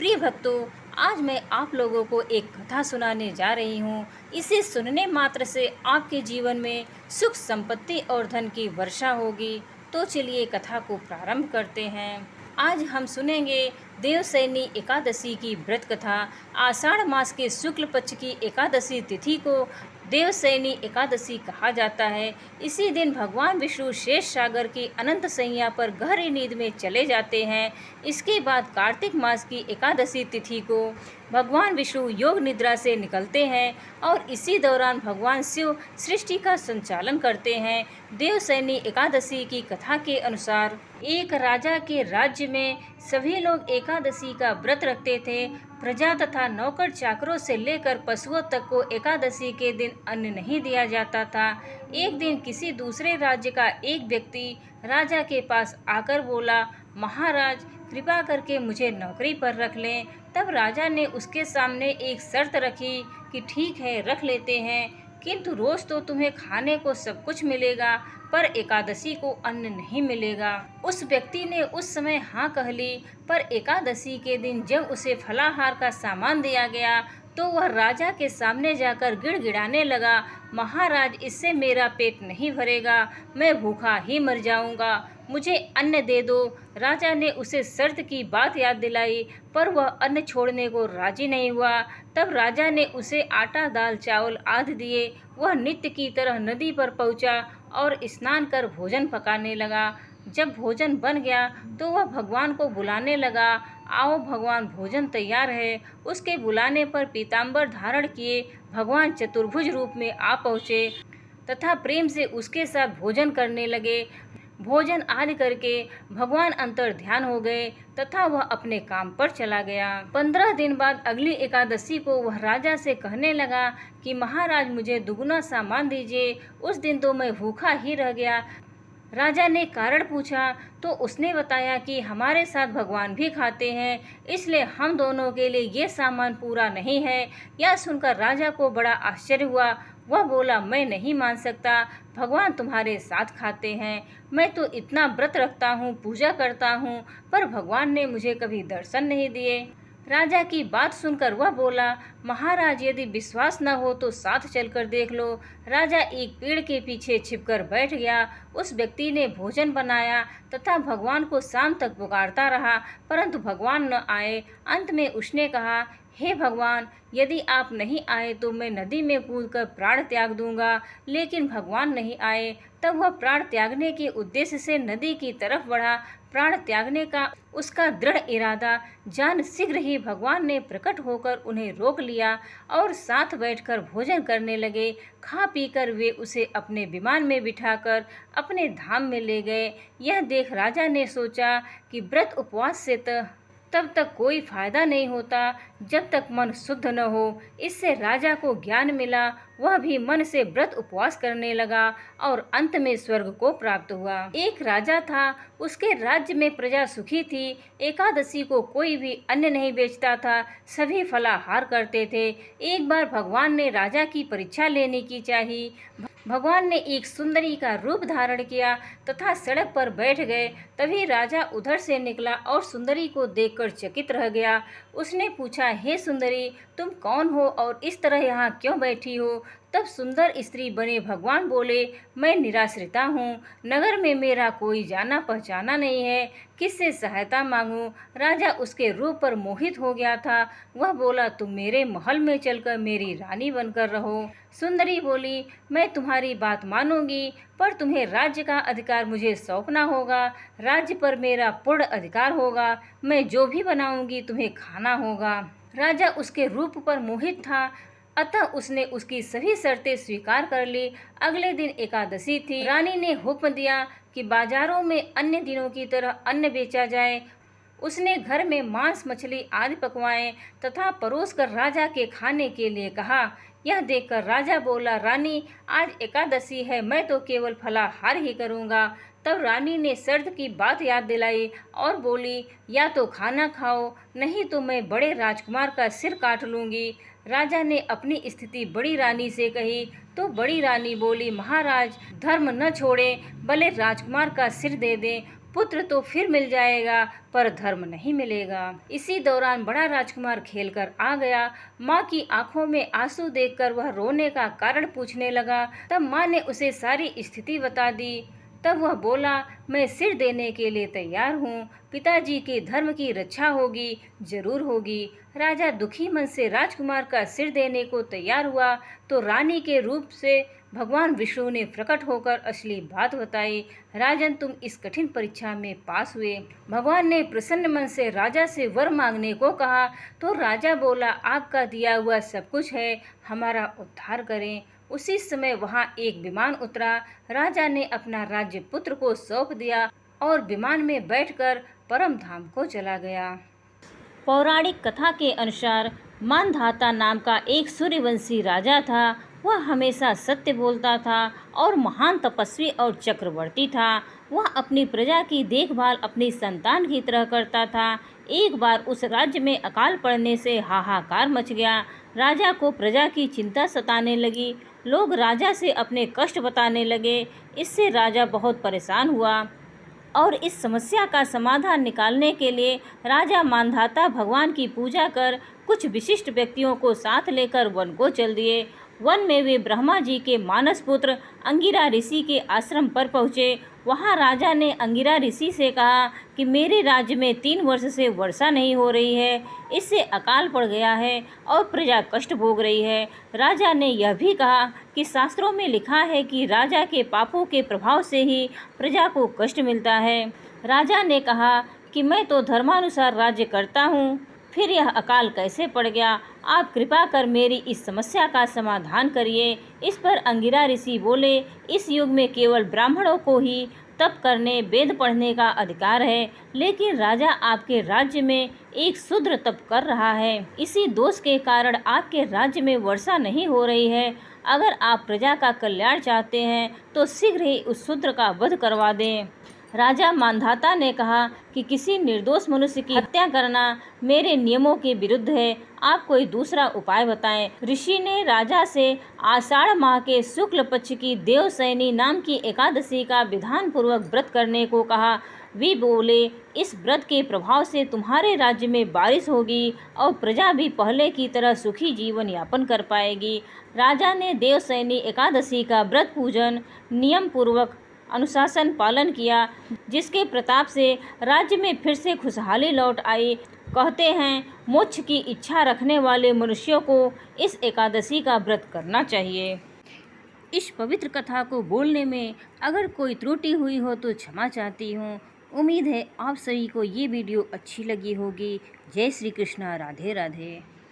प्रिय भक्तों, आज मैं आप लोगों को एक कथा सुनाने जा रही हूँ। इसे सुनने मात्र से आपके जीवन में सुख संपत्ति और धन की वर्षा होगी। तो चलिए कथा को प्रारंभ करते हैं। आज हम सुनेंगे देवसैनी एकादशी की व्रत कथा। आषाढ़ मास के शुक्ल पक्ष की एकादशी तिथि को देवसैनी एकादशी कहा जाता है। इसी दिन भगवान विष्णु शेष सागर की अनंत सैया पर गहरी नींद में चले जाते हैं। इसके बाद कार्तिक मास की एकादशी तिथि को भगवान विष्णु योग निद्रा से निकलते हैं और इसी दौरान भगवान शिव सृष्टि का संचालन करते हैं। देवसैनी एकादशी की कथा के अनुसार एक राजा के राज्य में सभी लोग एकादशी का व्रत रखते थे। प्रजा तथा नौकर चाकरों से लेकर पशुओं तक को एकादशी के दिन अन्न नहीं दिया जाता था। एक दिन किसी दूसरे राज्य का एक व्यक्ति राजा के पास आकर बोला, महाराज कृपा करके मुझे नौकरी पर रख लें। तब राजा ने उसके सामने एक शर्त रखी कि ठीक है, रख लेते हैं, किंतु रोज तो तुम्हें खाने को सब कुछ मिलेगा, पर एकादशी को अन्न नहीं मिलेगा। उस व्यक्ति ने उस समय हाँ कह ली, पर एकादशी के दिन जब उसे फलाहार का सामान दिया गया तो वह राजा के सामने जाकर गिड़गिड़ाने लगा, महाराज इससे मेरा पेट नहीं भरेगा, मैं भूखा ही मर जाऊंगा, मुझे अन्न दे दो। राजा ने उसे शर्त की बात याद दिलाई, पर वह अन्न छोड़ने को राजी नहीं हुआ। तब राजा ने उसे आटा दाल चावल आदि दिए। वह नित्य की तरह नदी पर पहुंचा और स्नान कर भोजन पकाने लगा। जब भोजन बन गया तो वह भगवान को बुलाने लगा, आओ भगवान भोजन तैयार है। उसके बुलाने पर पीताम्बर धारण किए भगवान चतुर्भुज रूप में आ पहुँचे तथा प्रेम से उसके साथ भोजन करने लगे। भोजन आदि करके भगवान अंतर ध्यान हो गए तथा वह अपने काम पर चला गया। 15 दिन बाद अगली एकादशी को वह राजा से कहने लगा कि महाराज मुझे दुगुना सामान दीजिए, उस दिन तो मैं भूखा ही रह गया। राजा ने कारण पूछा तो उसने बताया कि हमारे साथ भगवान भी खाते हैं, इसलिए हम दोनों के लिए ये सामान पूरा नहीं है। यह सुनकर राजा को बड़ा आश्चर्य हुआ। वह बोला, मैं नहीं मान सकता, भगवान तुम्हारे साथ खाते हैं। मैं तो इतना व्रत रखता हूँ, पूजा करता हूँ, पर भगवान ने मुझे कभी दर्शन नहीं दिए। राजा की बात सुनकर वह बोला, महाराज यदि विश्वास न हो तो साथ चलकर देख लो। राजा एक पेड़ के पीछे छिपकर बैठ गया। उस व्यक्ति ने भोजन बनाया तथा भगवान को शाम तक पुकारता रहा, परंतु भगवान न आए। अंत में उसने कहा, हे भगवान, यदि आप नहीं आए तो मैं नदी में कूदकर प्राण त्याग दूंगा। लेकिन भगवान नहीं आए। तब वह प्राण त्यागने के उद्देश्य से नदी की तरफ बढ़ा। प्राण त्यागने का उसका दृढ़ इरादा जान शीघ्र ही भगवान ने प्रकट होकर उन्हें रोक लिया और साथ बैठकर भोजन करने लगे। खा पीकर वे उसे अपने विमान में बिठाकर अपने धाम में ले गए। यह देख राजा ने सोचा कि व्रत उपवास से तब तक कोई फायदा नहीं होता जब तक मन शुद्ध न हो। इससे राजा को ज्ञान मिला। वह भी मन से व्रत उपवास करने लगा और अंत में स्वर्ग को प्राप्त हुआ। एक राजा था, उसके राज्य में प्रजा सुखी थी। एकादशी को कोई भी अन्न नहीं बेचता था, सभी फलाहार करते थे। एक बार भगवान ने राजा की परीक्षा लेने की चाही। भगवान ने एक सुंदरी का रूप धारण किया तथा सड़क पर बैठ गए। तभी राजा उधर से निकला और सुंदरी को देखकर चकित रह गया। उसने पूछा, हे सुंदरी, तुम कौन हो और इस तरह यहाँ क्यों बैठी हो? तब सुंदर स्त्री बने भगवान बोले, मैं निराश्रिता हूँ, नगर में मेरा कोई जाना पहचाना नहीं है, किससे सहायता मांगूं? राजा उसके रूप पर मोहित हो गया था। वह बोला, तुम मेरे महल में चलकर मेरी रानी बनकर रहो। सुंदरी बोली, मैं तुम्हारी बात मानूंगी, पर तुम्हें राज्य का अधिकार मुझे सौंपना होगा। राज्य पर मेरा पूर्ण अधिकार होगा। मैं जो भी बनाऊंगी तुम्हें खाना होगा। राजा उसके रूप पर मोहित था, अतः उसने उसकी सभी शर्तें स्वीकार कर ली। अगले दिन एकादशी थी। रानी ने हुक्म दिया कि बाजारों में अन्य दिनों की तरह अन्न बेचा जाए। उसने घर में मांस मछली आदि पकवाए तथा परोस कर राजा के खाने के लिए कहा। यह देखकर राजा बोला, रानी आज एकादशी है, मैं तो केवल फलाहार ही करूँगा। तब रानी ने शर्त की बात याद दिलाई और बोली, या तो खाना खाओ, नहीं तो मैं बड़े राजकुमार का सिर काट लूँगी। राजा ने अपनी स्थिति बड़ी रानी से कही तो बड़ी रानी बोली, महाराज धर्म न छोड़ें, भले राजकुमार का सिर दे दें, पुत्र तो फिर मिल जाएगा पर धर्म नहीं मिलेगा। इसी दौरान बड़ा राजकुमार खेलकर आ गया। माँ की आंखों में आंसू देखकर वह रोने का कारण पूछने लगा। तब माँ ने उसे सारी स्थिति बता दी। तब वह बोला, मैं सिर देने के लिए तैयार हूँ, पिताजी के धर्म की रक्षा होगी, जरूर होगी। राजा दुखी मन से राजकुमार का सिर देने को तैयार हुआ तो रानी के रूप से भगवान विष्णु ने प्रकट होकर असली बात बताई। राजन, तुम इस कठिन परीक्षा में पास हुए। भगवान ने प्रसन्न मन से राजा से वर मांगने को कहा तो राजा बोला, आपका दिया हुआ सब कुछ है, हमारा उद्धार करें। उसी समय वहां एक विमान उतरा। राजा ने अपना राज्य पुत्र को सौंप दिया और विमान में बैठकर परम धाम को चला गया। पौराणिक कथा के अनुसार मानधाता नाम का एक सूर्यवंशी राजा था। वह हमेशा सत्य बोलता था और महान तपस्वी और चक्रवर्ती था। वह अपनी प्रजा की देखभाल अपनी संतान की तरह करता था। एक बार उस राज्य में अकाल पड़ने से हाहाकार मच गया। राजा को प्रजा की चिंता सताने लगी। लोग राजा से अपने कष्ट बताने लगे। इससे राजा बहुत परेशान हुआ और इस समस्या का समाधान निकालने के लिए राजा मानधाता भगवान की पूजा कर कुछ विशिष्ट व्यक्तियों को साथ लेकर वन को चल दिए। वन में वे ब्रह्मा जी के मानस पुत्र अंगिरा ऋषि के आश्रम पर पहुँचे। वहाँ राजा ने अंगिरा ऋषि से कहा कि मेरे राज्य में 3 वर्ष से वर्षा नहीं हो रही है, इससे अकाल पड़ गया है और प्रजा कष्ट भोग रही है। राजा ने यह भी कहा कि शास्त्रों में लिखा है कि राजा के पापों के प्रभाव से ही प्रजा को कष्ट मिलता है। राजा ने कहा कि मैं तो धर्मानुसार राज्य करता हूँ, फिर यह अकाल कैसे पड़ गया? आप कृपा कर मेरी इस समस्या का समाधान करिए। इस पर अंगिरा ऋषि बोले, इस युग में केवल ब्राह्मणों को ही तप करने, वेद पढ़ने का अधिकार है, लेकिन राजा आपके राज्य में एक शूद्र तप कर रहा है। इसी दोष के कारण आपके राज्य में वर्षा नहीं हो रही है। अगर आप प्रजा का कल्याण चाहते हैं तो शीघ्र ही उस शूद्र का वध करवा दें। राजा मानधाता ने कहा कि किसी निर्दोष मनुष्य की हत्या करना मेरे नियमों के विरुद्ध है, आप कोई दूसरा उपाय बताएं। ऋषि ने राजा से आषाढ़ माह के शुक्ल पक्ष की देवशयनी नाम की एकादशी का विधान पूर्वक व्रत करने को कहा। वे बोले, इस व्रत के प्रभाव से तुम्हारे राज्य में बारिश होगी और प्रजा भी पहले की तरह सुखी जीवन यापन कर पाएगी। राजा ने देवशयनी एकादशी का व्रत पूजन नियम पूर्वक अनुशासन पालन किया, जिसके प्रताप से राज्य में फिर से खुशहाली लौट आई। कहते हैं, मोक्ष की इच्छा रखने वाले मनुष्यों को इस एकादशी का व्रत करना चाहिए। इस पवित्र कथा को बोलने में अगर कोई त्रुटि हुई हो तो क्षमा चाहती हूँ। उम्मीद है आप सभी को ये वीडियो अच्छी लगी होगी। जय श्री कृष्णा, राधे राधे।